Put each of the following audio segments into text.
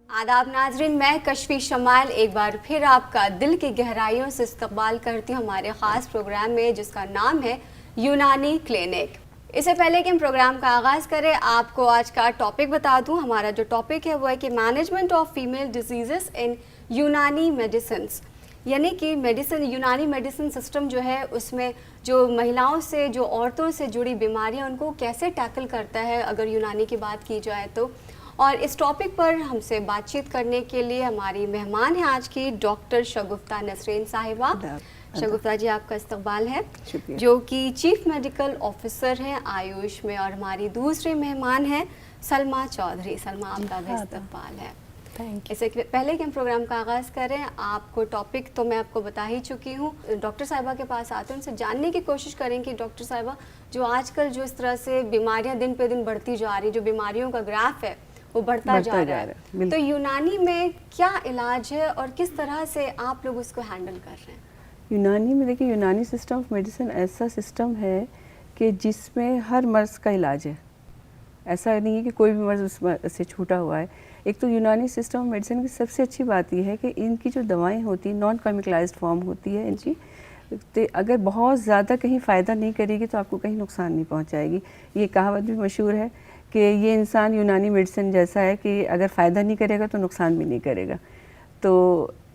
आदाब नाजरीन, मैं कशफी शमाल एक बार फिर आपका दिल की गहराइयों से इस्तकबाल करती हूँ हमारे ख़ास प्रोग्राम में जिसका नाम है यूनानी क्लिनिक। इससे पहले कि हम प्रोग्राम का आगाज़ करें, आपको आज का टॉपिक बता दूँ। हमारा जो टॉपिक है वो है कि management of female disease in यूनानी मेडिसिन, यानी कि यूनानी मेडिसिन सिस्टम जो है उसमें जो महिलाओं से, जो औरतों से जुड़ी बीमारियाँ उनको कैसे टैकल करता है अगर यूनानी की बात की जाए तो। और इस टॉपिक पर हमसे बातचीत करने के लिए हमारी मेहमान हैं आज की डॉक्टर शगुफ्ता नसरीन साहिबा। शगुफ्ता जी, आपका इस्तकबाल है, जो कि चीफ मेडिकल ऑफिसर हैं आयुष में। और हमारी दूसरी मेहमान हैं सलमा चौधरी। सलमा, आपका भी इस्तकबाल है। इससे पहले कि हम प्रोग्राम का आगाज़ करें, आपको टॉपिक तो मैं आपको बता ही चुकी हूँ। डॉक्टर साहिबा के पास आते हैं, उनसे जानने की कोशिश करें कि डॉक्टर साहिबा, जो आजकल जो इस तरह से बीमारियाँ दिन पे दिन बढ़ती जा रही, जो बीमारियों का ग्राफ है वो बढ़ता जा रहा है, तो यूनानी में क्या इलाज है और किस तरह से आप लोग उसको हैंडल कर रहे हैं? यूनानी में देखिए, यूनानी सिस्टम ऑफ मेडिसिन ऐसा सिस्टम है कि जिसमें हर मर्ज़ का इलाज है। ऐसा नहीं है कि कोई भी मर्ज़ उससे छूटा हुआ है। एक तो यूनानी सिस्टम ऑफ मेडिसिन की सबसे अच्छी बात यह है कि इनकी जो दवाएं होती हैं नॉन केमिकलाइज्ड फॉर्म होती है इनकी, तो अगर बहुत ज़्यादा कहीं फ़ायदा नहीं करेगी तो आपको कहीं नुकसान नहीं पहुँचाएगी। ये कहावत भी मशहूर है कि ये इंसान यूनानी मेडिसिन जैसा है कि अगर फ़ायदा नहीं करेगा तो नुकसान भी नहीं करेगा। तो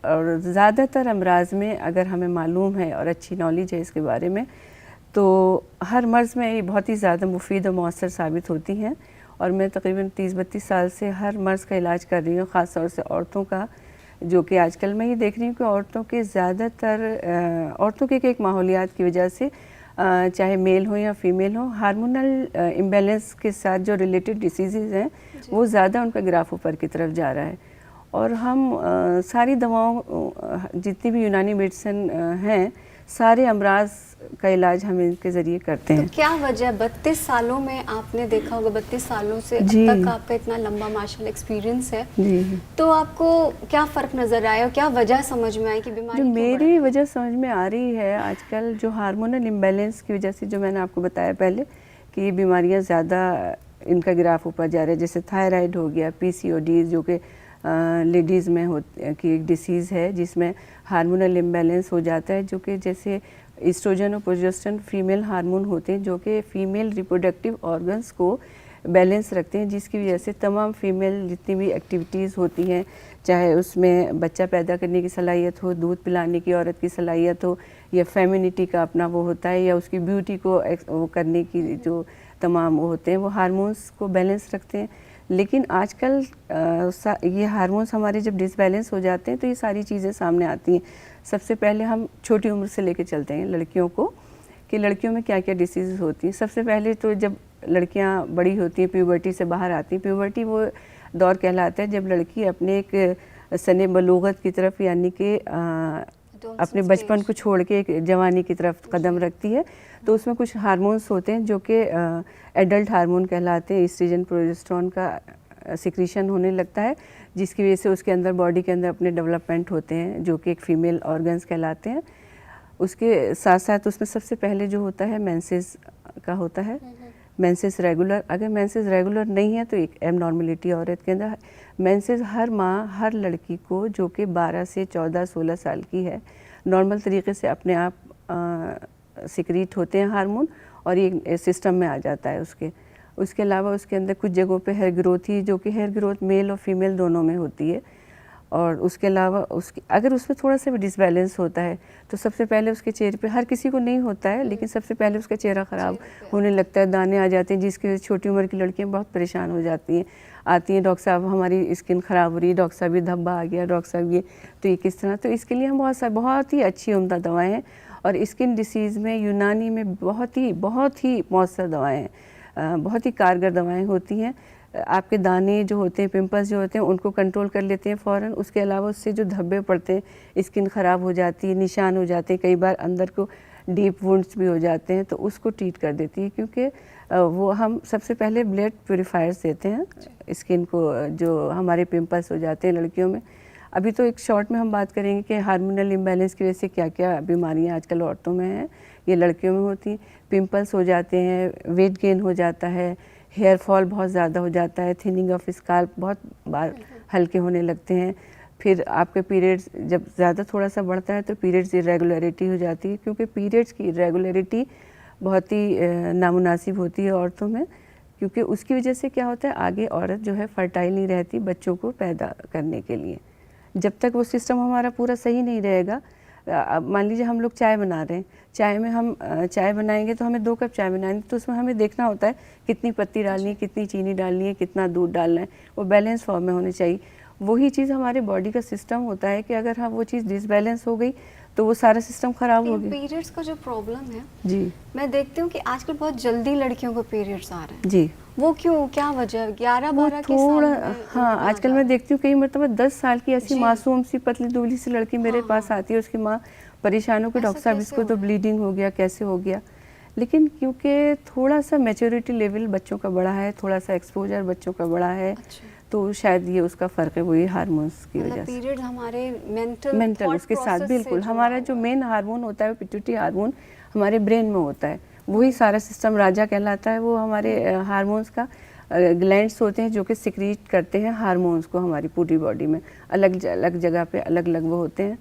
और ज़्यादातर अमराज में अगर हमें मालूम है और अच्छी नॉलेज है इसके बारे में, तो हर मर्ज़ में ये बहुत ही ज़्यादा मुफीद और मौसर साबित होती हैं। और मैं तकरीबन 30-32 साल से हर मर्ज़ का इलाज कर रही हूँ, ख़ास तौर से औरतों का, जो कि आजकल मैं ये देख रही हूँ कि औरतों के ज़्यादातर औरतों के एक माहौलियात की वजह से, चाहे मेल हो या फीमेल हो, हार्मोनल इम्बैलेंस के साथ जो रिलेटेड डिसीज़ हैं वो ज़्यादा उनका ग्राफ ऊपर की तरफ जा रहा है। और हम सारी दवाओं, जितनी भी यूनानी मेडिसिन हैं, सारे अमराज का इलाज हम इनके ज़रिए करते हैं। तो क्या वजह, 32 सालों में आपने देखा होगा, 32 सालों से अब तक आपका इतना लंबा माशाल्लाह एक्सपीरियंस है जी, तो आपको क्या फ़र्क नज़र आया और क्या वजह समझ में आई कि बीमारी जो मेरी वजह समझ में आ रही है आजकल, जो हार्मोनल इम्बैलेंस की वजह से, जो मैंने आपको बताया पहले कि ये बीमारियाँ ज़्यादा इनका ग्राफ ऊपर जा रहा है, जैसे थायराइड हो गया, PCOD जो कि लेडीज़ में की एक डिसीज़ है जिसमें हार्मोनल इम्बैलेंस हो जाता है, जो कि जैसे ईस्ट्रोजन और प्रोजेस्टेरोन फीमेल हार्मोन होते हैं जो कि फ़ीमेल रिप्रोडक्टिव ऑर्गन्स को बैलेंस रखते हैं, जिसकी वजह से तमाम फीमेल जितनी भी एक्टिविटीज़ होती हैं, चाहे उसमें बच्चा पैदा करने की सलाहियत हो, दूध पिलाने की औरत की सलाहियत हो, या फेमिनिटी का अपना वो होता है, या उसकी ब्यूटी को वो करने की जो तमाम वो होते हैं, वो हार्मोन्स को बैलेंस रखते हैं। लेकिन आजकल ये हार्मोन्स हमारे जब डिसबैलेंस हो जाते हैं तो ये सारी चीज़ें सामने आती हैं। सबसे पहले हम छोटी उम्र से लेके चलते हैं लड़कियों को, कि लड़कियों में क्या क्या डिसीज़ होती हैं। सबसे पहले तो जब लड़कियां बड़ी होती हैं, प्यूबर्टी से बाहर आती हैं, प्यूबर्टी वो दौर कहलाता है जब लड़की अपने एक सने बलूगत की तरफ, यानी कि अपने बचपन को छोड़ के एक जवानी की तरफ कदम रखती है। तो उसमें कुछ हार्मोन्स होते हैं जो कि एडल्ट हार्मोन कहलाते हैं। ईस्ट्रोजन प्रोजेस्टेरोन का सिक्रीशन होने लगता है, जिसकी वजह से उसके अंदर, बॉडी के अंदर अपने डेवलपमेंट होते हैं जो कि एक फ़ीमेल ऑर्गन्स कहलाते हैं। उसके साथ साथ उसमें सबसे पहले जो होता है मेंसेस का होता है, मेंसेस रेगुलर। अगर मेंसेस रेगुलर नहीं है तो एक एबनॉर्मलिटी औरत के अंदर। मेंसेस हर माह, हर लड़की को जो कि 12 से 14-16 साल की है, नॉर्मल तरीके से अपने आप सिक्रीट होते हैं हार्मोन, और ये सिस्टम में आ जाता है उसके अलावा उसके अंदर कुछ जगहों पे हेयर ग्रोथ ही, जो कि हेयर ग्रोथ मेल और फीमेल दोनों में होती है। और उसके अलावा अगर उसमें थोड़ा सा भी डिसबैलेंस होता है तो सबसे पहले उसके चेहरे पे, हर किसी को नहीं होता है लेकिन सबसे पहले उसका चेहरा ख़राब होने लगता है, दाने आ जाते हैं, जिसकी वजह से छोटी उम्र की लड़कियां बहुत परेशान हो जाती हैं, आती हैं, डॉक्टर साहब हमारी स्किन ख़राब हो रही है, डॉक्टर साहब ये धब्बा आ गया, डॉक्टर साहब ये, तो ये किस तरह। तो इसके लिए हम बहुत ही अच्छी उम्दा दवाएँ हैं, और स्किन डिसीज़ में यूनानी में बहुत ही मौसर दवाएँ हैं, बहुत ही कारगर दवाएँ होती हैं। आपके दाने जो होते हैं, पिंपल्स जो होते हैं, उनको कंट्रोल कर लेते हैं फ़ौरन। उसके अलावा उससे जो धब्बे पड़ते हैं, स्किन ख़राब हो जाती है, निशान हो जाते हैं, कई बार अंदर को डीप वुंड्स भी हो जाते हैं, तो उसको ट्रीट कर देती है। क्योंकि वो हम सबसे पहले ब्लड प्योरीफायर्स देते हैं स्किन को, जो हमारे पिंपल्स हो जाते हैं लड़कियों में। अभी तो एक शॉर्ट में हम बात करेंगे कि हार्मोनल इम्बैलेंस की वजह से क्या क्या बीमारियाँ आजकल औरतों में हैं, ये लड़कियों में होती हैं। पिंपल्स हो जाते हैं, वेट गेन हो जाता है, हेयर फॉल बहुत ज़्यादा हो जाता है, थिनिंग ऑफ स्काल्प बहुत बार हल्के होने लगते हैं। फिर आपके पीरियड्स जब ज़्यादा थोड़ा सा बढ़ता है तो पीरियड्स इरेगुलरिटी हो जाती है, क्योंकि पीरियड्स की इरेगुलरिटी बहुत ही नामुनासिब होती है औरतों में, क्योंकि उसकी वजह से क्या होता है, आगे औरत जो है फर्टाइल नहीं रहती बच्चों को पैदा करने के लिए। जब तक वो सिस्टम हमारा पूरा सही नहीं रहेगा, अब मान लीजिए हम लोग चाय बना रहे हैं, चाय में हम चाय बनाएंगे तो हमें 2 कप चाय बनानी, तो उसमें हमें देखना होता है कितनी पत्ती डालनी है, कितनी चीनी डालनी है, कितना दूध डालना है, वो बैलेंस फॉर्म में होनी चाहिए। वही चीज़ हमारे बॉडी का सिस्टम होता है कि अगर हम वो चीज़ डिसबैलेंस हो गई तो वो सारा सिस्टम खराब हो गया। पीरियड्स का जो प्रॉब्लम है जी, मैं देखती हूँ कि आजकल बहुत जल्दी लड़कियों को पीरियड्स आ रहे हैं जी, वो क्यों, क्या वजह? 11-12 के थोड़ा, साल में हाँ, आजकल मैं देखती हूँ कई मरतबा 10 साल की ऐसी जी। मासूम सी पतली दुबली सी लड़की मेरे हाँ, पास आती है, उसकी माँ परेशान हो कि ऐसा डॉक्टर साहब कैसे इसको हो तो रहा है? ब्लीडिंग हो गया, कैसे हो गया। लेकिन क्योंकि थोड़ा सा मैच्योरिटी लेवल बच्चों का बड़ा है, थोड़ा सा एक्सपोजर बच्चों का बड़ा है, अच्छा। तो शायद ये उसका फ़र्क है, वही हार्मोन्स की वजह मतलब से। पीरियड हमारे मेंटल मेंटल उसके साथ बिल्कुल, हमारा जो मेन हार्मोन होता है वो पिट्यूटरी हार्मोन हमारे ब्रेन में होता है, वही सारा सिस्टम राजा कहलाता है। वो हमारे हार्मोन्स का ग्लैंड्स होते हैं जो कि सिक्रीट करते हैं हार्मोन्स को हमारी पूरी बॉडी में, अलग अलग जगह पे अलग अलग वो होते हैं।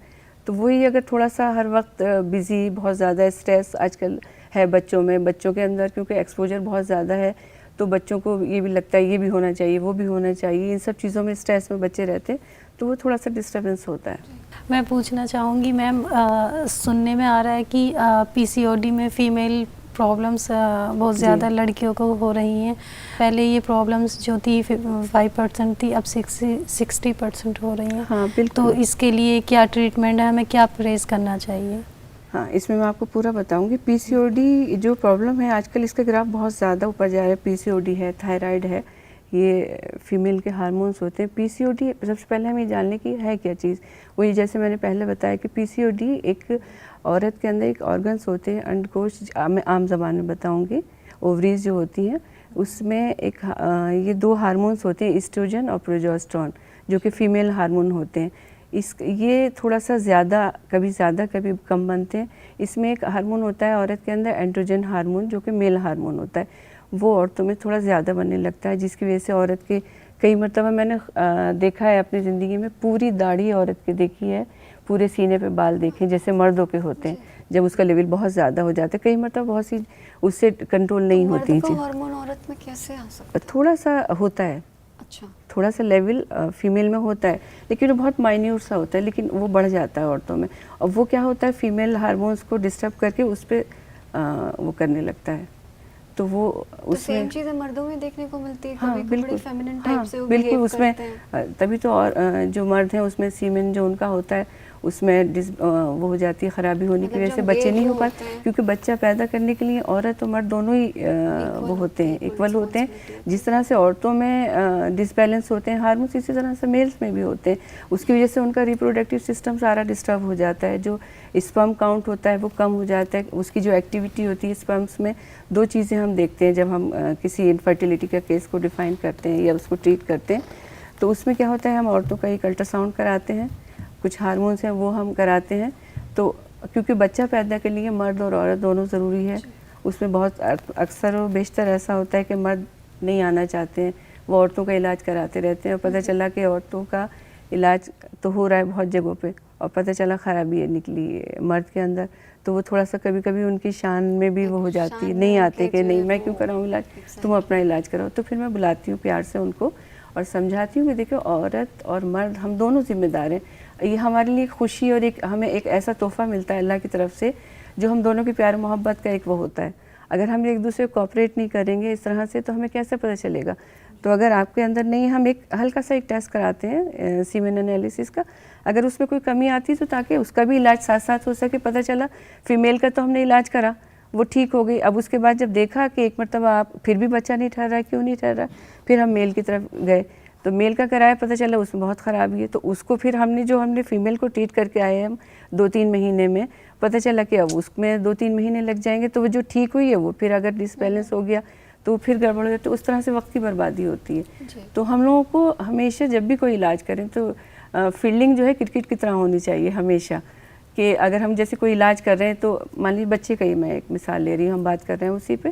तो वही अगर थोड़ा सा हर वक्त बिज़ी, बहुत ज़्यादा स्ट्रेस आजकल है बच्चों में, बच्चों के अंदर क्योंकि एक्सपोजर बहुत ज़्यादा है, तो बच्चों को ये भी लगता है ये भी होना चाहिए, वो भी होना चाहिए, इन सब चीज़ों में स्ट्रेस में बच्चे रहते हैं, तो वो थोड़ा सा डिस्टर्बेंस होता है। मैं पूछना चाहूँगी मैम, सुनने में आ रहा है कि पीसीओडी में फ़ीमेल प्रॉब्लम्स बहुत ज़्यादा लड़कियों को हो रही हैं। पहले ये प्रॉब्लम्स जो थी 5% थी, अब 60% हो रही हैं। हाँ बिल्कुल। तो इसके लिए क्या ट्रीटमेंट है, हमें क्या परहेज़ करना चाहिए? हाँ, इसमें मैं आपको पूरा बताऊंगी। पीसीओडी जो प्रॉब्लम है आजकल, इसका ग्राफ बहुत ज़्यादा ऊपर जा रहा है। पीसीओडी है, थायराइड है, ये फीमेल के हार्मोन्स होते हैं। पीसीओडी सबसे पहले हमें जानने की है क्या चीज़, वही जैसे मैंने पहले बताया कि पीसीओडी एक औरत के अंदर एक ऑर्गन्स होते हैं, अंडकोश, मैं आम ज़बान में बताऊंगी, ओवरीज जो होती हैं उसमें एक ये 2 हार्मोन्स होते हैं, ईस्ट्रोजन और प्रोजेस्टेरोन, जो कि फीमेल हार्मोन होते हैं। ये थोड़ा सा ज़्यादा कभी कम बनते हैं। इसमें एक हार्मोन होता है औरत के अंदर, एंड्रोजन हार्मोन, जो कि मेल हार्मोन होता है, वो औरतों में थोड़ा ज़्यादा बनने लगता है, जिसकी वजह से औरत के कई मरतबा मैंने देखा है अपनी ज़िंदगी में, पूरी दाढ़ी औरत की देखी है, पूरे सीने पे बाल देखे जैसे मर्दों के होते हैं, जब उसका लेवल बहुत ज़्यादा हो जाता है। कई मरतबा बहुत सी उससे कंट्रोल नहीं होती मर्द है। का हार्मोन औरत में कैसे आ सकता है? थोड़ा सा होता है, अच्छा। थोड़ा सा लेवल फीमेल में होता है, लेकिन वो बहुत माइन्यूट सा होता है, लेकिन वो बढ़ जाता है औरतों में। और वो क्या होता है, फीमेल हार्मोन्स को डिस्टर्ब करके उस पर वो करने लगता है, तो वो तो सेम चीज़ें मर्दों में देखने को मिलती है, हाँ कभी बिल्कुल, फेमिनिन टाइप हाँ से वो बिल्कुल, behave उसमें करते हैं। तभी तो और जो मर्द हैं उसमें सीमेन जो उनका होता है उसमें वो हो जाती है, ख़राबी होने की मतलब वजह से जो बच्चे बेड नहीं हो वो पाते, होते हैं। क्योंकि बच्चा पैदा करने के लिए औरत और मर्द दोनों ही वो होते हैं, इक्वल होते हैं। जिस तरह से औरतों में डिसबैलेंस होते हैं हार्मोन्स, इसी तरह से मेल्स में भी होते हैं। उसकी वजह से उनका रिप्रोडक्टिव सिस्टम सारा डिस्टर्ब हो जाता है, जो स्पर्म काउंट होता है वो कम हो जाता है, उसकी जो एक्टिविटी होती है स्पर्म्स में। 2 चीज़ें हम देखते हैं जब हम किसी इनफर्टिलिटी का केस को डिफ़ाइन करते हैं या उसको ट्रीट करते हैं, तो उसमें क्या होता है, हम औरतों का एक अल्ट्रासाउंड कराते हैं, कुछ हार्मोन्स हैं वो हम कराते हैं। तो क्योंकि बच्चा पैदा के लिए मर्द और औरत दोनों ज़रूरी है, उसमें बहुत अक्सर और बेशतर ऐसा होता है कि मर्द नहीं आना चाहते हैं, वो औरतों का इलाज कराते रहते हैं, और पता चला कि औरतों का इलाज तो हो रहा है बहुत जगहों पे, और पता चला ख़राबी है निकली है मर्द के अंदर, तो वो थोड़ा सा कभी कभी उनकी शान में भी वो हो जाती है, नहीं आते कि नहीं मैं क्यों कराऊँ इलाज, तुम अपना इलाज कराओ। तो फिर मैं बुलाती हूँ प्यार से उनको और समझाती हूँ कि देखो औरत और मर्द हम दोनों जिम्मेदार हैं, ये हमारे लिए खुशी और एक हमें एक ऐसा तोहफ़ा मिलता है अल्लाह की तरफ से, जो हम दोनों की प्यार मोहब्बत का एक वो होता है। अगर हम एक दूसरे को कोऑपरेट नहीं करेंगे इस तरह से, तो हमें कैसे पता चलेगा। तो अगर आपके अंदर नहीं, हम एक हल्का सा एक टेस्ट कराते हैं सीमेन एनालिसिस का, अगर उसमें कोई कमी आती है तो ताकि उसका भी इलाज साथ साथ हो सके। पता चला फीमेल का तो हमने इलाज करा, वो ठीक हो गई, अब उसके बाद जब देखा कि एक मरतबा आप फिर भी बच्चा नहीं ठहर रहा, क्यों नहीं ठहर रहा, फिर हम मेल की तरफ गए, तो मेल का कराया, पता चला उसमें बहुत ख़राबी है, तो उसको फिर हमने फीमेल को ट्रीट करके आए हम 2-3 महीने में, पता चला कि अब उसमें 2-3 महीने लग जाएंगे, तो वो जो ठीक हुई है वो फिर अगर डिसबैलेंस हो गया तो फिर गड़बड़ हो जाती, तो उस तरह से वक्त की बर्बादी होती है। तो हम लोगों को हमेशा जब भी कोई इलाज करें तो फील्डिंग जो है क्रिकेट की तरह होनी चाहिए हमेशा, कि अगर हम जैसे कोई इलाज कर रहे हैं, तो मान लीजिए बच्चे का ही मैं एक मिसाल ले रही हूँ, हम बात कर रहे हैं उसी पे,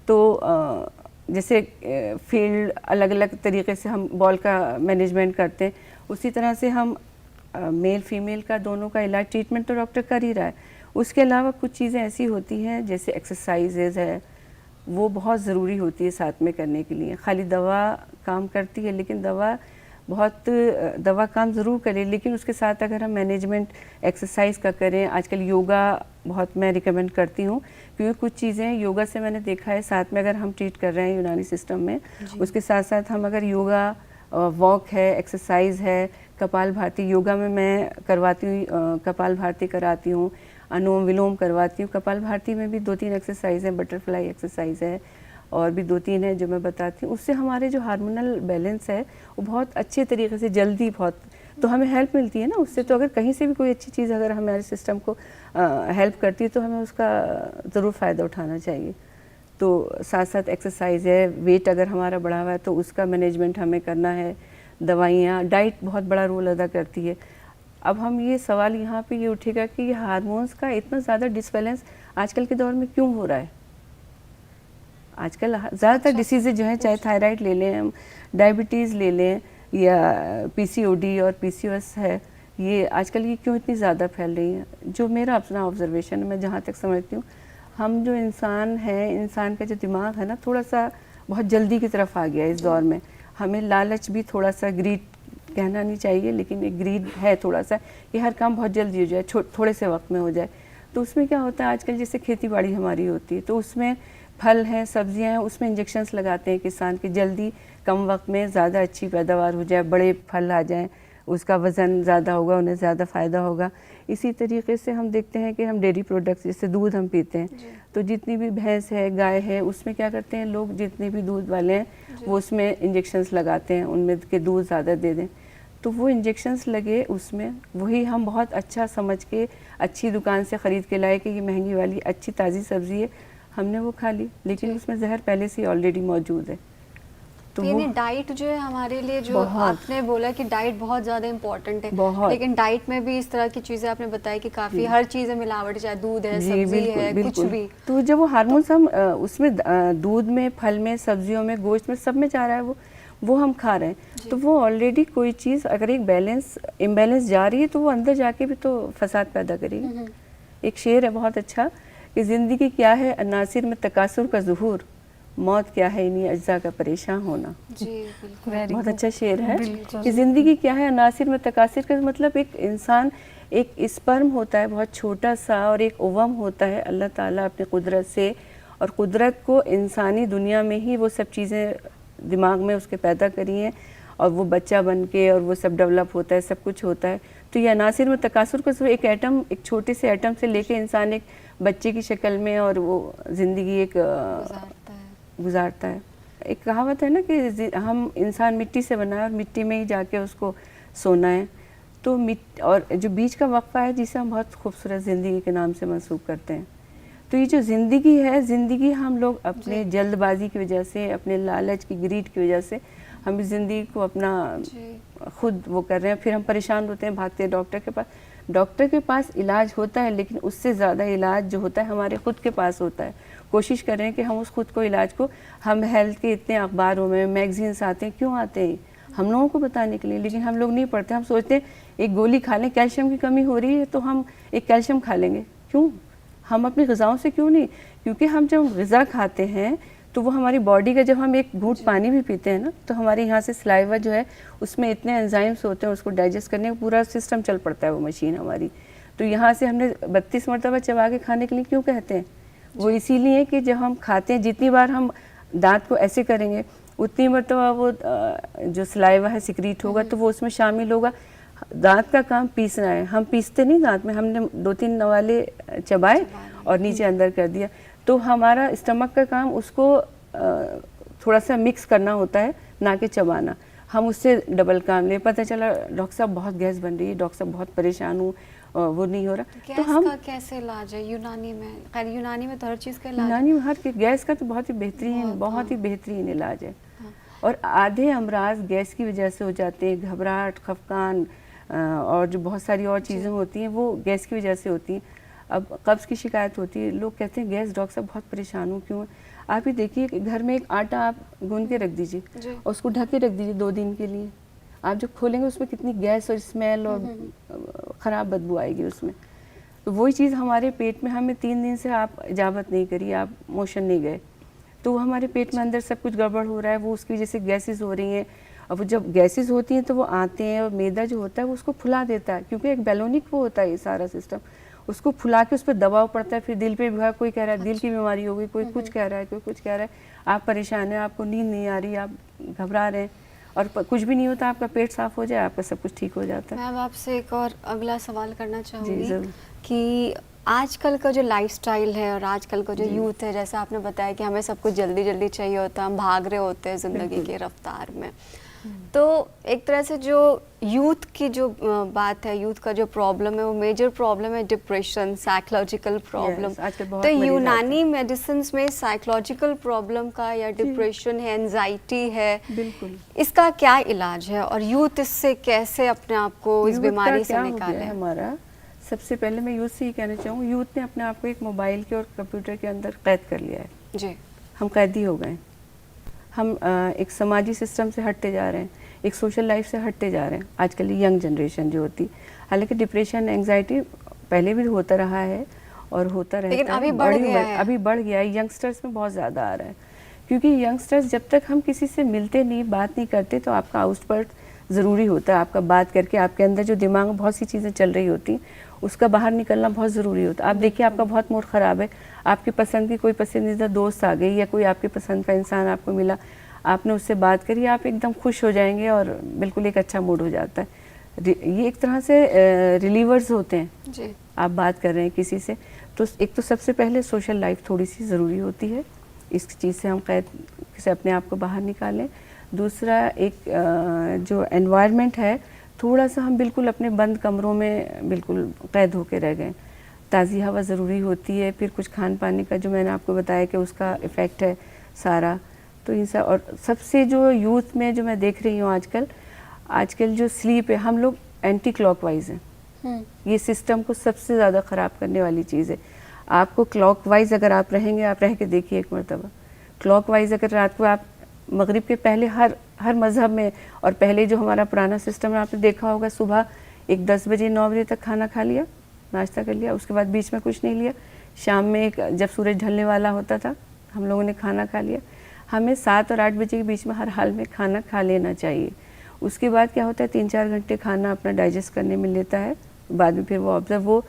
तो जैसे फील्ड अलग अलग तरीके से हम बॉल का मैनेजमेंट करते हैं, उसी तरह से हम मेल फीमेल का दोनों का इलाज ट्रीटमेंट तो डॉक्टर कर ही रहा है। उसके अलावा कुछ चीज़ें ऐसी होती हैं जैसे एक्सरसाइजेज है, वो बहुत ज़रूरी होती है साथ में करने के लिए। खाली दवा काम करती है, लेकिन दवा काम ज़रूर करे, लेकिन उसके साथ अगर हम मैनेजमेंट एक्सरसाइज का करें, आजकल योगा बहुत मैं रिकमेंड करती हूँ, क्योंकि कुछ चीज़ें योगा से मैंने देखा है साथ में अगर हम ट्रीट कर रहे हैं यूनानी सिस्टम में, उसके साथ साथ हम अगर योगा वॉक है, एक्सरसाइज है, कपाल भाती योगा में मैं करवाती हूँ, कपाल भाती कराती हूँ, अनुलोम विलोम करवाती हूँ। कपाल भाती में भी 2-3 एक्सरसाइज है, बटरफ्लाई एक्सरसाइज है और भी 2-3 है जो मैं बताती हूँ। उससे हमारे जो हार्मोनल बैलेंस है वो बहुत अच्छे तरीके से जल्दी बहुत तो हमें हेल्प मिलती है ना उससे। तो अगर कहीं से भी कोई अच्छी चीज़ अगर हमारे सिस्टम को हेल्प करती है तो हमें उसका ज़रूर फ़ायदा उठाना चाहिए। तो साथ साथ एक्सरसाइज है, वेट अगर हमारा बढ़ा हुआ है तो उसका मैनेजमेंट हमें करना है, दवाइयाँ, डाइट बहुत बड़ा रोल अदा करती है। अब हम ये सवाल यहाँ पे ये उठेगा कि ये हार्मोन्स का इतना ज़्यादा डिसबैलेंस आजकल के दौर में क्यों हो रहा है? आजकल ज़्यादातर डिसीज़ेज जो हैं, चाहे थायराइड ले लें हम, डायबिटीज़ ले लें या पीसीओडी और पीसीओएस है, ये आजकल ये क्यों इतनी ज़्यादा फैल रही हैं? जो मेरा अपना ऑब्जर्वेशन है, मैं जहाँ तक समझती हूँ, हम जो इंसान है, इंसान का जो दिमाग है ना, थोड़ा सा बहुत जल्दी की तरफ आ गया इस दौर में। हमें लालच भी थोड़ा सा, ग्रीड कहना नहीं चाहिए लेकिन एक ग्रीड है थोड़ा सा कि हर काम बहुत जल्दी हो जाए, थोड़े से वक्त में हो जाए। तो उसमें क्या होता है आजकल, जैसे खेती बाड़ी हमारी होती है तो उसमें फल हैं, सब्जियां हैं, उसमें इंजेक्शंस लगाते हैं किसान की, जल्दी कम वक्त में ज़्यादा अच्छी पैदावार हो जाए, बड़े फल आ जाएं, उसका वज़न ज़्यादा होगा, उन्हें ज़्यादा फ़ायदा होगा। इसी तरीके से हम देखते हैं कि हम डेयरी प्रोडक्ट्स जैसे दूध हम पीते हैं, तो जितनी भी भैंस है, गाय है, उसमें क्या करते हैं लोग, जितने भी दूध वाले हैं वो उसमें इंजेक्शंस लगाते हैं, उनमें के दूध ज़्यादा दे दें। तो वो इंजेक्शंस लगे उसमें, वही हम बहुत अच्छा समझ के अच्छी दुकान से ख़रीद के लाए कि ये महंगी वाली अच्छी ताज़ी सब्ज़ी है, हमने वो खा ली, लेकिन उसमें जहर पहले से ऑलरेडी मौजूद है। तो यानी डाइट जो है हमारे लिए, जो आपने बोला कि डाइट बहुत ज़्यादा इम्पोर्टेंट है, लेकिन डाइट में भी इस तरह की चीज़ें आपने बताई कि काफ़ी हर चीज़ है मिलावट, चाहे दूध है, सब्जी है, कुछ भी। तो जब वो हार्मोन्स हम उसमें दूध में, फल में, सब्जियों में, गोश्त में, सब में जा रहा है वो हम खा रहे हैं, तो वो ऑलरेडी कोई चीज़ अगर एक इम्बैलेंस जा रही है तो वो अंदर जाके भी तो फसाद पैदा करेगी। एक शेर है बहुत अच्छा कि ज़िंदगी क्या है अनासिर में तकासुर का ज़ुहूर, मौत क्या है इन्हीं अज्जा का परेशान होना। जी बिल्कुल, बहुत अच्छा शेर है कि ज़िंदगी क्या है अनासिर में तकासिर का मतलब एक इंसान, एक स्पर्म होता है बहुत छोटा सा और एक ओवम होता है, अल्लाह ताला अपनी कुदरत से, और कुदरत को इंसानी दुनिया में ही वो सब चीज़ें दिमाग में उसके पैदा करी हैं और वो बच्चा बन के और वो सब डेवलप होता है, सब कुछ होता है। तो ये अनासिर में तकासुर का जो एक एटम, एक छोटे से एटम से लेके इंसान एक बच्चे की शक्ल में और वो ज़िंदगी एक गुजारता है। एक कहावत है ना कि हम इंसान मिट्टी से बना है और मिट्टी में ही जाके उसको सोना है। तो और जो बीच का वक्फा है जिसे हम बहुत खूबसूरत ज़िंदगी के नाम से मंसूब करते हैं। तो ये जो ज़िंदगी है, ज़िंदगी हम लोग अपने जल्दबाजी की वजह से, अपने लालच की, ग्रीड की वजह से हम इस ज़िंदगी को अपना खुद वो कर रहे हैं, फिर हम परेशान होते हैं, भागते हैं डॉक्टर के पास। डॉक्टर के पास इलाज होता है लेकिन उससे ज़्यादा इलाज जो होता है हमारे खुद के पास होता है। कोशिश करें कि हम उस खुद को इलाज को, हम हेल्थ के इतने अखबारों में मैगजीन्स आते हैं, क्यों आते हैं? हम लोगों को बताने के लिए, लेकिन हम लोग नहीं पढ़ते। हम सोचते हैं एक गोली खा लें, कैल्शियम की कमी हो रही है तो हम एक कैल्शियम खा लेंगे। क्यों? हम अपनी ग़िज़ाओं से क्यों नहीं? क्योंकि हम जब ग़िज़ा खाते हैं तो वो हमारी बॉडी का, जब हम एक घूंट पानी भी पीते हैं ना, तो हमारे यहाँ से सलाइवा जो है उसमें इतने एंजाइम्स होते हैं, उसको डाइजेस्ट करने का पूरा सिस्टम चल पड़ता है, वो मशीन हमारी। तो यहाँ से हमने 32 मरतबा चबा के खाने के लिए क्यों कहते हैं? वो इसीलिए कि जब हम खाते हैं, जितनी बार हम दांत को ऐसे करेंगे उतनी मरतबा वो जो सलाइवा है सिक्रीट होगा, तो वो उसमें शामिल होगा। दांत का काम पीसना है, हम पीसते नहीं दांत में, हमने 2-3 नवाले चबाए और नीचे अंदर कर दिया। तो हमारा स्टमक का काम उसको थोड़ा सा मिक्स करना होता है, ना कि चबाना। हम उससे डबल काम ले, पता चला डॉक्टर साहब बहुत गैस बन रही है, डॉक्टर साहब बहुत परेशान हूँ, वो नहीं हो रहा। तो हम का कैसे इलाज है यूनानी में? खैर यूनानी में तो हर चीज़ का इलाज, यूनानी में हर गैस का तो बहुत ही बेहतरीन इलाज है। और आधे अमराज गैस की वजह से हो जाते हैं, घबराहट, खफकान और जो बहुत सारी और चीज़ें होती हैं वो गैस की वजह से होती हैं। अब कब्ज़ की शिकायत होती है, लोग कहते हैं गैस, डॉक्टर साहब बहुत परेशान हूँ, क्यों? आप ही देखिए कि घर में एक आटा आप गूंद के रख दीजिए और उसको ढक के रख दीजिए 2 दिन के लिए, आप जब खोलेंगे उसमें कितनी गैस और स्मेल और ख़राब बदबू आएगी उसमें। तो वही चीज़ हमारे पेट में, हमें 3 दिन से आप इजाबत नहीं करी, आप मोशन नहीं गए, तो हमारे पेट में अंदर सब कुछ गड़बड़ हो रहा है, वो उसकी वजह से गैसेस हो रही हैं। अब वो जब गैसेस होती हैं तो वो आते हैं और मैदा जो होता है वो उसको फुला देता है, क्योंकि एक बैलोनिक वो होता है ये सारा सिस्टम, उसको फुला के उस पर दबाव पड़ता है, फिर दिल पे भी, कोई कह रहा है दिल की बीमारी हो गई, कोई कुछ कह रहा है, कोई कुछ कह रहा है, आप परेशान हैं, आपको नींद नहीं आ रही, आप घबरा रहे हैं, और कुछ भी नहीं होता, आपका पेट साफ हो जाए, आपका सब कुछ ठीक हो जाता है। मैं अब आपसे एक और अगला सवाल करना चाहूँगी ज़रूर। कि आजकल का जो लाइफस्टाइल है और आजकल का जो यूथ है, जैसा आपने बताया कि हमें सब कुछ जल्दी जल्दी चाहिए होता है, हम भाग रहे होते हैं ज़िंदगी की रफ्तार में, तो एक तरह से जो यूथ की जो बात है, यूथ का जो प्रॉब्लम है वो मेजर प्रॉब्लम है डिप्रेशन, साइकोलॉजिकल प्रॉब्लम। तो यूनानी मेडिसिन में साइकोलॉजिकल प्रॉब्लम का या डिप्रेशन है, एंजाइटी है, बिल्कुल, इसका क्या इलाज है और यूथ इससे कैसे अपने आप को इस बीमारी से निकाले? हमारा सबसे पहले मैं यूथ से ही कहना चाहूँ, यूथ ने अपने आप को एक मोबाइल के और कंप्यूटर के अंदर कैद कर लिया है जी। हम कैदी हो गए, हम एक समाजी सिस्टम से हटते जा रहे हैं, एक सोशल लाइफ से हटते जा रहे हैं आजकल यंग जनरेशन जो होती। हालांकि डिप्रेशन, एंजाइटी पहले भी होता रहा है और होता रहता है, लेकिन अभी बढ़ गया है। अभी बढ़ गया है, यंगस्टर्स में बहुत ज़्यादा आ रहा है, क्योंकि यंगस्टर्स जब तक हम किसी से मिलते नहीं, बात नहीं करते, तो आपका आउटस्पर्ट ज़रूरी होता है, आपका बात करके आपके अंदर जो दिमाग में बहुत सी चीज़ें चल रही होती उसका बाहर निकलना बहुत ज़रूरी होता है। आप देखिए, आपका बहुत मूड ख़राब है, आपकी पसंद की कोई पसंदीदा दोस्त आ गई या कोई आपके पसंद का इंसान आपको मिला, आपने उससे बात करी, आप एकदम खुश हो जाएंगे और बिल्कुल एक अच्छा मूड हो जाता है। ये एक तरह से रिलीवर्स होते हैं जी। आप बात कर रहे हैं किसी से, तो एक तो सबसे पहले सोशल लाइफ थोड़ी सी ज़रूरी होती है, इस चीज़ से हम कैद से अपने आप को बाहर निकालें। दूसरा, एक जो एनवायरनमेंट है, थोड़ा सा हम बिल्कुल अपने बंद कमरों में बिल्कुल कैद होके रह गए, ताज़ी हवा ज़रूरी होती है। फिर कुछ खान पाने का जो मैंने आपको बताया कि उसका इफ़ेक्ट है सारा, तो इन सब, और सबसे जो यूथ में जो मैं देख रही हूँ आजकल जो स्लीप है, हम लोग एंटी क्लॉकवाइज हैं, ये सिस्टम को सबसे ज़्यादा ख़राब करने वाली चीज़ है। आपको क्लॉकवाइज अगर आप रहेंगे, आप रह के देखिए एक मरतबा, क्लॉकवाइज अगर रात को आप मगरिब के पहले हर मज़हब में, और पहले जो हमारा पुराना सिस्टम है आपने देखा होगा, सुबह एक 10 बजे 9 बजे तक खाना खा लिया, नाश्ता कर लिया, उसके बाद बीच में कुछ नहीं लिया, शाम में एक जब सूरज ढलने वाला होता था हम लोगों ने खाना खा लिया। हमें 7 और 8 बजे के बीच में हर हाल में खाना खा लेना चाहिए। उसके बाद क्या होता है, 3-4 घंटे खाना अपना डाइजेस्ट करने में लेता है, बाद में फिर वो ऑब्जर्व, वो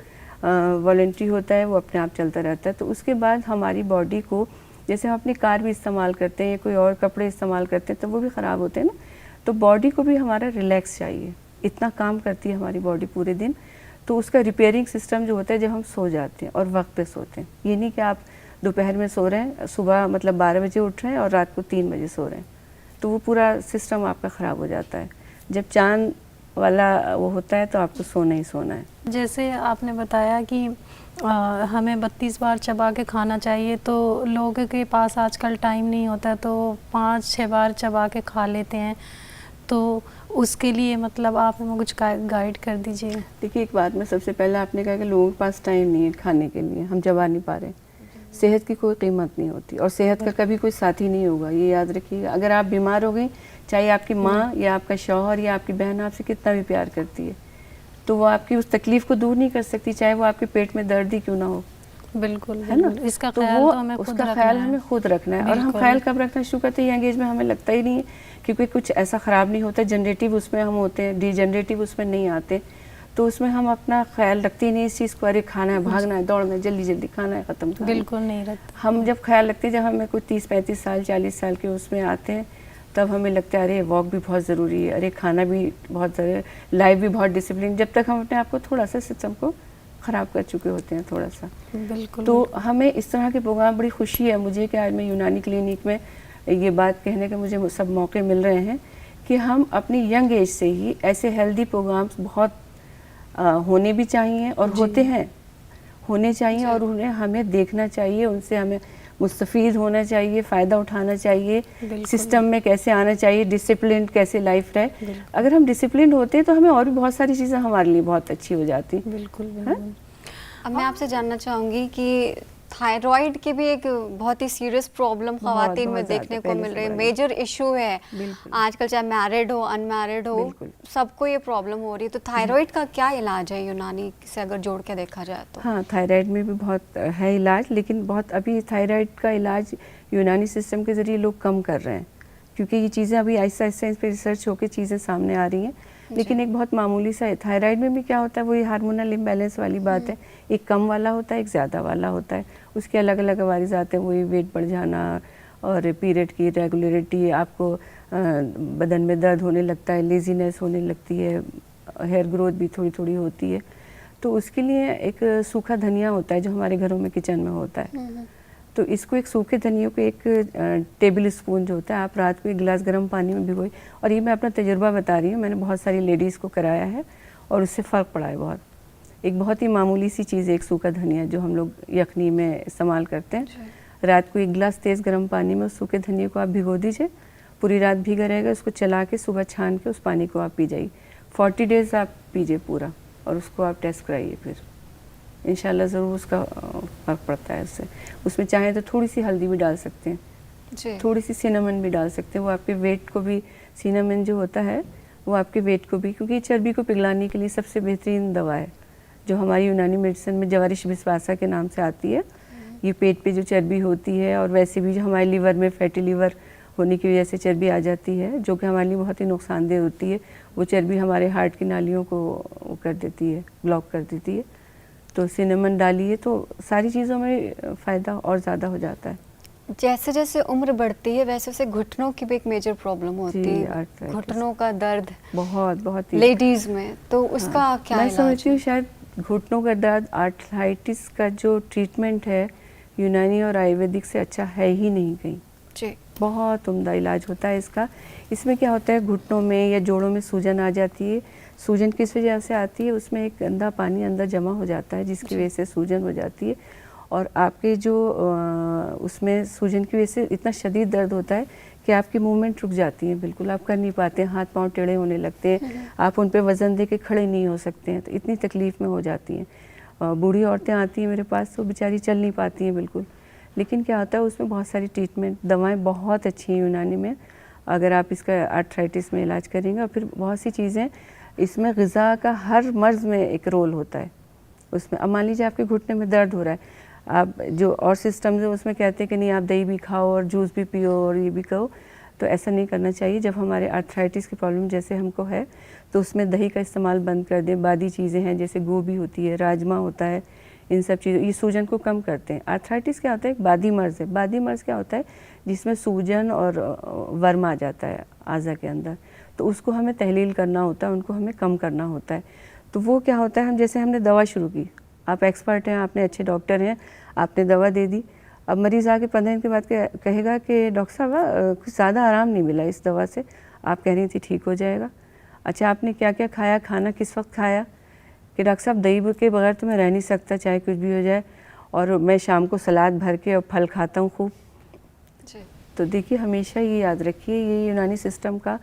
वॉलंटरी होता है, वो अपने आप चलता रहता है। तो उसके बाद हमारी बॉडी को, जैसे हम अपनी कार भी इस्तेमाल करते हैं या कोई और कपड़े इस्तेमाल करते हैं तो वो भी ख़राब होते हैं ना, तो बॉडी को भी हमारा रिलैक्स चाहिए, इतना काम करती है हमारी बॉडी पूरे दिन। तो उसका रिपेयरिंग सिस्टम जो होता है जब हम सो जाते हैं और वक्त पे सोते हैं, ये नहीं कि आप दोपहर में सो रहे हैं, सुबह मतलब 12 बजे उठ रहे हैं और रात को 3 बजे सो रहे हैं, तो वो पूरा सिस्टम आपका ख़राब हो जाता है। जब चांद वाला वो होता है तो आपको सोना ही सोना है। जैसे आपने बताया कि हमें 32 बार चबा के खाना चाहिए, तो लोगों के पास आजकल टाइम नहीं होता, तो 5-6 बार चबा के खा लेते हैं, तो उसके लिए मतलब आप हमें कुछ गाइड कर दीजिए। देखिए, एक बात में सबसे पहले आपने कहा कि लोगों के पास टाइम नहीं है खाने के लिए, हम चबा नहीं पा रहे। सेहत की कोई कीमत नहीं होती और सेहत का कभी कोई साथी नहीं होगा, ये याद रखिएगा। अगर आप बीमार हो गई, चाहे आपकी माँ या आपका शौहर या आपकी बहन आपसे कितना भी प्यार करती है, तो वो आपकी उस तकलीफ़ को दूर नहीं कर सकती, चाहे वो आपके पेट में दर्द ही क्यों ना हो। बिल्कुल, है ना, इसका तो ख्याल वो तो हमें खुद उसका रखना ख्याल है। हमें खुद रखना है। और हम ख्याल कब रखना शुरू करते हैं, यंग एज में हमें लगता ही नहीं है, क्योंकि कुछ ऐसा ख़राब नहीं होता, जनरेटिव उसमें हम होते हैं, डिजनरेटिव उसमें नहीं आते, तो उसमें हम अपना ख्याल रखते ही नहीं इस चीज़ को, अरे खाना है, भागना है, दौड़ना है, जल्दी जल्दी खाना है, ख़त्म करना है। बिल्कुल नहीं रखते। हम जब ख्याल रखते हैं, जब हमें कोई 30-35 साल 40 साल के उसमें आते हैं, तब हमें लगता है अरे वॉक भी बहुत ज़रूरी है, अरे खाना भी बहुत ज़रूरी है, लाइफ भी बहुत डिसिप्लिन, जब तक हम अपने आप को थोड़ा सा सिस्टम को ख़राब कर चुके होते हैं थोड़ा सा। बिल्कुल। तो हमें इस तरह के प्रोग्राम, बड़ी खुशी है मुझे कि आज मैं यूनानी क्लिनिक में ये बात कहने के मुझे सब मौके मिल रहे हैं कि हम अपनी यंग एज से ही ऐसे हेल्दी प्रोग्राम्स बहुत होने भी चाहिए और होते हैं, होने चाहिए, और उन्हें हमें देखना चाहिए, उनसे हमें मुस्तफ़ीद होना चाहिए, फ़ायदा उठाना चाहिए, सिस्टम में कैसे आना चाहिए, डिसिप्लिन कैसे लाइफ रहे। अगर हम डिसिप्लिन होते हैं तो हमें और भी बहुत सारी चीज़ें हमारे लिए बहुत अच्छी हो जाती। बिल्कुल, है? अब मैं आपसे जानना चाहूँगी कि थायराइड की भी एक बहुत ही सीरियस प्रॉब्लम ख़वातीन में बहुत देखने ज़्यादा, को पहले मिल से रही है, बढ़ मेजर इशू है बिल्कुल। आजकल, चाहे मैरिड हो अनमैरिड हो, बिल्कुल। सबको ये प्रॉब्लम हो रही है। तो थायराइड का क्या इलाज है यूनानी से अगर जोड़ के देखा जाए तो? हाँ, थायराइड में भी बहुत है इलाज, लेकिन बहुत अभी थायराइड का इलाज यूनानी सिस्टम के ज़रिए लोग कम कर रहे हैं, क्योंकि ये चीज़ें अभी आहिस्ता आहिस्ता इस पर रिसर्च होकर चीज़ें सामने आ रही हैं। लेकिन एक बहुत मामूली सा है। थायराइड में भी क्या होता है, वही हार्मोनल इम्बैलेंस वाली बात है। एक कम वाला होता है, एक ज़्यादा वाला होता है। उसके अलग अलग अवारिज़ आते हैं, वही वेट बढ़ जाना और पीरियड की रेगुलरिटी, आपको बदन में दर्द होने लगता है, लेजीनेस होने लगती है, हेयर ग्रोथ भी थोड़ी थोड़ी होती है। तो उसके लिए एक सूखा धनिया होता है जो हमारे घरों में किचन में होता है। तो इसको एक सूखे धनिया को एक टेबल स्पून जो होता है, आप रात को एक गिलास गर्म पानी में भिगोई, और ये मैं अपना तजुर्बा बता रही हूँ, मैंने बहुत सारी लेडीज़ को कराया है और उससे फ़र्क पड़ा है बहुत। एक बहुत ही मामूली सी चीज़ है एक सूखा धनिया जो हम लोग यखनी में इस्तेमाल करते हैं। रात को एक गिलास तेज़ गर्म पानी में उस सूखे धनिया को आप भिगो दीजिए, पूरी रात भीगा रहेगा, उसको चला के सुबह छान के उस पानी को आप पी जाइए। 40 डेज़ आप पीजिए पूरा, और उसको आप टेस्ट कराइए, फिर इंशाल्लाह ज़रूर उसका फ़र्क पड़ता है उससे। उसमें चाहे तो थोड़ी सी हल्दी भी डाल सकते हैं जी। थोड़ी सी सिनेमन भी डाल सकते हैं, वो आपके वेट को भी, सिनेमन जो होता है वो आपके वेट को भी, क्योंकि चर्बी को पिघलाने के लिए सबसे बेहतरीन दवा है जो हमारी यूनानी मेडिसिन में जवारिश बिस्वासा के नाम से आती है। ये पेट पे जो चर्बी होती है, और वैसे भी जो हमारे लीवर में फैटी लीवर होने की वजह से चर्बी आ जाती है, जो कि हमारे लिए बहुत ही नुकसानदेह होती है। वो चर्बी हमारे हार्ट की नालियों को वो कर देती है, ब्लॉक कर देती है। तो सिनेमन डालिए तो सारी चीज़ों में फ़ायदा और ज़्यादा हो जाता है। जैसे जैसे उम्र बढ़ती है वैसे वैसे घुटनों की भी एक मेजर प्रॉब्लम होती जी, है, आर्थराइटिस। घुटनों का दर्द बहुत ही लेडीज में, तो उसका हाँ, क्या मैं इलाज समझती हूँ है? शायद घुटनों का दर्द, आर्थराइटिस का जो ट्रीटमेंट है यूनानी और आयुर्वेदिक से अच्छा है ही नहीं कहीं। जी। बहुत उम्दा इलाज होता है इसका। इसमें क्या होता है, घुटनों में या जोड़ों में सूजन आ जाती है। सूजन किस वजह से आती है, उसमें एक गंदा पानी अंदर जमा हो जाता है जिसकी वजह से सूजन हो जाती है, और आपके जो उसमें सूजन की वजह से इतना शदीद दर्द होता है कि आपकी मूवमेंट रुक जाती है, बिल्कुल आप कर नहीं पाते हैं, हाथ पांव टेढ़े होने लगते हैं, आप उन पे वज़न दे के खड़े नहीं हो सकते हैं, तो इतनी तकलीफ़ में हो जाती हैं। बूढ़ी औरतें आती हैं मेरे पास तो बेचारी चल नहीं पाती हैं बिल्कुल। लेकिन क्या होता है, उसमें बहुत सारी ट्रीटमेंट, दवाएं बहुत अच्छी हैं यूनानी में, अगर आप इसका आर्थराइटिस में इलाज करेंगे। और फिर बहुत सी चीज़ें इसमें, ग़िज़ा का हर मर्ज़ में एक रोल होता है उसमें। अब मान लीजिए आपके घुटने में दर्द हो रहा है, आप जो और सिस्टम है उसमें कहते हैं कि नहीं आप दही भी खाओ और जूस भी पियो और ये भी करो, तो ऐसा नहीं करना चाहिए। जब हमारे आर्थराइटिस की प्रॉब्लम जैसे हमको है, तो उसमें दही का इस्तेमाल बंद कर दें। बादी चीज़ें हैं जैसे गोभी होती है, राजमा होता है, इन सब चीज़ों, ये सूजन को कम करते हैं। आर्थराइटिस क्या होता है, एक बादी मर्ज़ है। बादी मर्ज़ क्या होता है, जिसमें सूजन और वर्म आ जाता है आज़ा के अंदर, तो उसको हमें तहलील करना होता है, उनको हमें कम करना होता है। तो वो क्या होता है, हम जैसे हमने दवा शुरू की, आप एक्सपर्ट हैं, आपने अच्छे डॉक्टर हैं, आपने दवा दे दी, अब मरीज़ आके 15 दिन के बाद कहेगा कि डॉक्टर साहब कुछ ज़्यादा आराम नहीं मिला इस दवा से, आप कह रही थी ठीक हो जाएगा। अच्छा आपने क्या क्या खाया, खाना किस वक्त खाया, कि डॉक्टर साहब दही के बगैर तो मैं रह नहीं सकता, चाहे कुछ भी हो जाए, और मैं शाम को सलाद भर के और फल खाता हूँ खूब। तो देखिए हमेशा ये याद रखिए, ये यूनानी सिस्टम का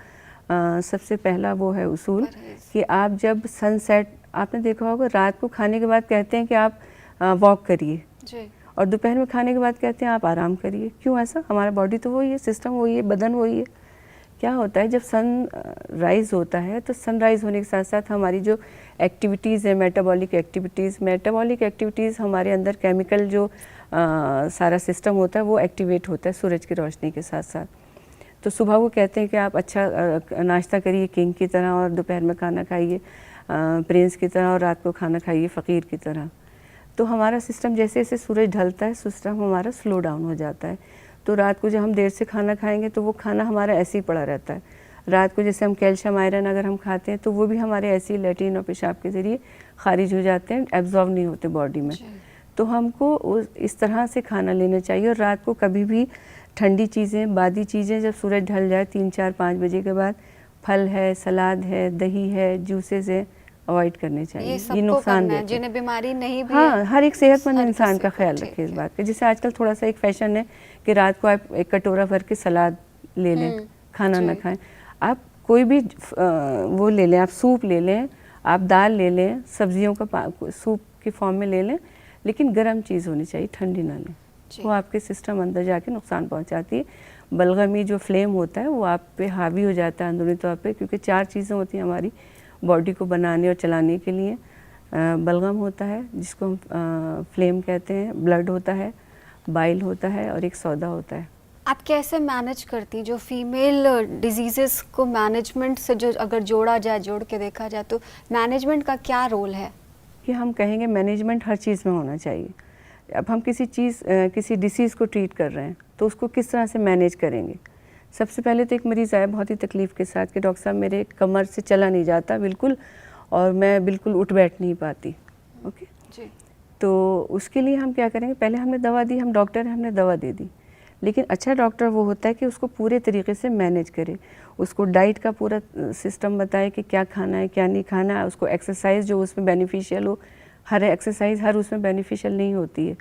सबसे पहला वो है उसूल कि आप जब सनसेट, आपने देखा होगा रात को खाने के बाद कहते हैं कि आप वॉक करिए, और दोपहर में खाने के बाद कहते हैं आप आराम करिए। क्यों ऐसा, हमारा बॉडी तो वही है, सिस्टम वही है, बदन वही है। क्या होता है, जब सन राइज़ होता है तो सनराइज़ होने के साथ साथ हमारी जो एक्टिविटीज़ है, मेटाबॉलिक एक्टिविटीज़ हमारे अंदर केमिकल जो सारा सिस्टम होता है वो एक्टिवेट होता है सूरज की रोशनी के साथ साथ। तो सुबह वो कहते हैं कि आप अच्छा नाश्ता करिए किंग की तरह, और दोपहर में खाना खाइए प्रिंस की तरह, और रात को खाना खाइए फ़कीर की तरह। तो हमारा सिस्टम जैसे जैसे सूरज ढलता है, सिस्टम हमारा स्लो डाउन हो जाता है। तो रात को जब हम देर से खाना खाएंगे तो वो खाना हमारा ऐसे ही पड़ा रहता है। रात को जैसे हम कैल्शियम आयरन अगर हम खाते हैं तो वो भी हमारे ऐसे ही लैट्रिन और पेशाब के ज़रिए खारिज हो जाते हैं, एब्जॉर्ब नहीं होते बॉडी में। तो हमको इस तरह से खाना लेना चाहिए, और रात को कभी भी ठंडी चीज़ें, बादी चीज़ें जब सूरज ढल जाए 3, 4, 5 बजे के बाद, फल है, सलाद है, दही है, जूसेस है, अवॉइड करने चाहिए। ये नुकसान देते हैं, जिन्हें बीमारी नहीं भी है। हर एक सेहतमंद इंसान का ख्याल रखें इस बात का। जैसे आजकल थोड़ा सा एक फैशन है कि रात को आप एक कटोरा भर के सलाद ले लें, खाना ना खाएं। आप कोई भी वो ले लें, आप सूप ले लें, आप दाल ले लें, सब्जियों का सूप की फॉर्म में ले लें, लेकिन गर्म चीज़ होनी चाहिए, ठंडी ना लें, वो आपके सिस्टम अंदर जाके नुकसान पहुंचाती है। बलगमी जो फ्लेम होता है वो आप पे हावी हो जाता है अंदरूनी तौर पे, क्योंकि 4 चीज़ें होती हैं हमारी बॉडी को बनाने और चलाने के लिए। बलगम होता है जिसको हम फ्लेम कहते हैं, ब्लड होता है, बाइल होता है और एक सौदा होता है। आप कैसे मैनेज करती हैं जो फीमेल डिजीज़ेस को मैनेजमेंट से जो अगर जोड़ा जाए, जोड़ के देखा जाए तो मैनेजमेंट का क्या रोल है? कि हम कहेंगे मैनेजमेंट हर चीज़ में होना चाहिए। अब हम किसी डिसीज़ को ट्रीट कर रहे हैं तो उसको किस तरह से मैनेज करेंगे। सबसे पहले तो एक मरीज़ आया बहुत ही तकलीफ़ के साथ कि डॉक्टर साहब मेरे कमर से चला नहीं जाता बिल्कुल, और मैं बिल्कुल उठ बैठ नहीं पाती। ओके जी। तो उसके लिए हम क्या करेंगे, पहले हमने दवा दी, हम डॉक्टर हैं, हमने दवा दे दी, लेकिन अच्छा डॉक्टर वो होता है कि उसको पूरे तरीके से मैनेज करे, उसको डाइट का पूरा सिस्टम बताए कि क्या खाना है क्या नहीं खाना है, उसको एक्सरसाइज जो उसमें बेनिफिशियल हो, हर एक्सरसाइज हर उसमें बेनिफिशियल नहीं होती है,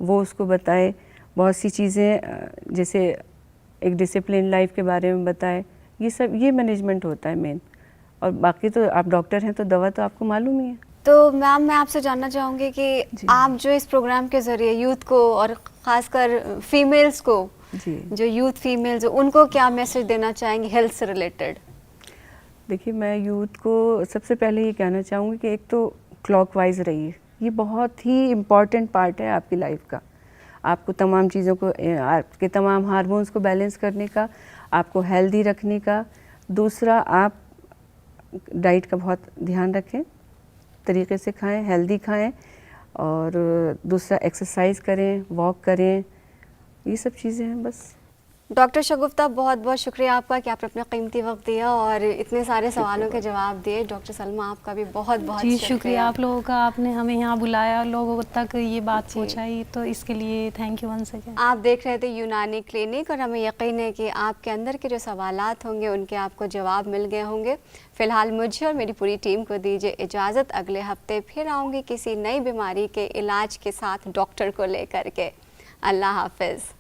वो उसको बताए। बहुत सी चीज़ें जैसे एक डिसिप्लिन लाइफ के बारे में बताए, ये मैनेजमेंट होता है मेन। और बाकी तो आप डॉक्टर हैं तो दवा तो आपको मालूम ही है। तो मैम मैं आपसे जानना चाहूँगी कि आप जो इस प्रोग्राम के ज़रिए यूथ को और ख़ासकर फीमेल्स को, जी जो यूथ फीमेल्स, उनको क्या मैसेज देना चाहेंगे हेल्थ से रिलेटेड? देखिए, मैं यूथ को सबसे पहले ये कहना चाहूँगी कि एक तो क्लॉकवाइज रहिए, ये बहुत ही इम्पॉर्टेंट पार्ट है आपकी लाइफ का। आपको तमाम चीज़ों को, आपके तमाम हार्मोन्स को बैलेंस करने का, आपको हेल्दी रखने का। दूसरा, आप डाइट का बहुत ध्यान रखें, तरीके से खाएं, हेल्दी खाएं, और दूसरा एक्सरसाइज करें, वॉक करें, ये सब चीज़ें हैं बस। डॉक्टर शगुफ्ता, बहुत बहुत शुक्रिया आपका कि आपने अपना कीमती वक्त दिया और इतने सारे सवालों के जवाब दिए। डॉक्टर सलमा, आपका भी बहुत बहुत जी शुक्रिया आप लोगों का, आपने हमें यहाँ बुलाया, लोगों तक ये बात पहुँचाई, तो इसके लिए थैंक यू वंस अगेन। आप देख रहे थे यूनानी क्लिनिक और हमें यकीन है कि आपके अंदर के जो सवालात होंगे उनके आपको जवाब मिल गए होंगे। फ़िलहाल मुझे और मेरी पूरी टीम को दीजिए इजाज़त। अगले हफ्ते फिर आऊँगी किसी नई बीमारी के इलाज के साथ डॉक्टर को लेकर के। अल्लाह हाफिज़।